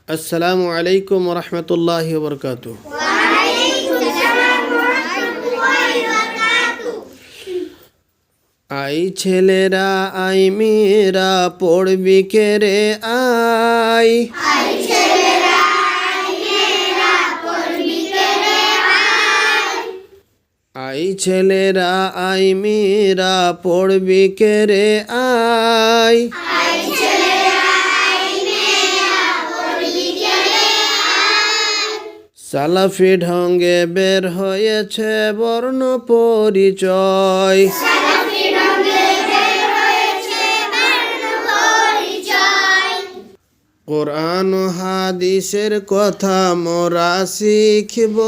আসসালামু আলাইকুম রহমতুল্লাহি ওয়া বারাকাতুহু। আই ছেলেরা আই মেয়েরা পড়বি কে রে আই। আই ছেলেরা আই মেয়েরা পড়বি কে রে আই। সালাফি ঢঙ্গে বের হয়েছে বর্ণ পরিচয়। কোরআন ও হাদিসের কথা মোরা শিখব।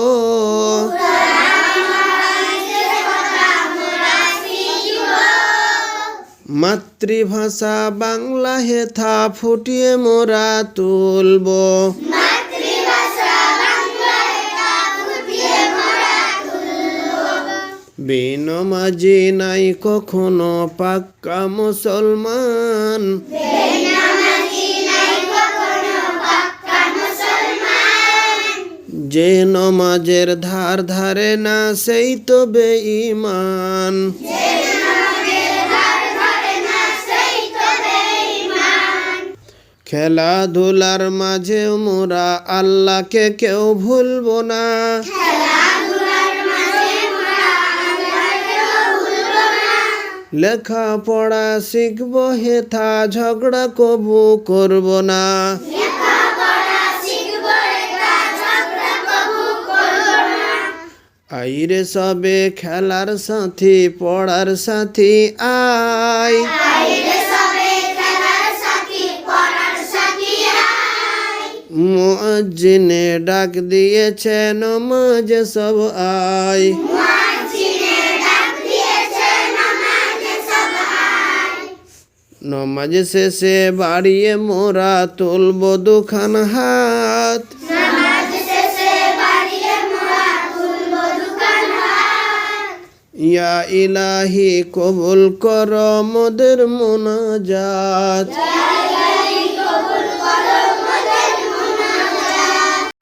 মাতৃভাষা বাংলা হেথা ফুটিয়ে মোরা তুলব। বেনমাজি নাই কখনো পাক্কা মুসলমান। যে নমাজের ধার ধারে না সেই তো বেঈমান। খেলাধুলার মাঝে মোরা আল্লাহকে কেউ ভুলব না। লেখাপড়া শিখব হেথা ঝগড়া কবু করব না। আইরে সবে খেলার সাথী পড়ার সাথী আয়। মুয়াজ্জিনে ডাক দিয়েছে নমাজ সব আয়। নমাজ শেষে বাড়িয়ে মোরা তুলব দুখান হাত। ইয়া ইলাহি কবুল কর মোদের মুনাজাত।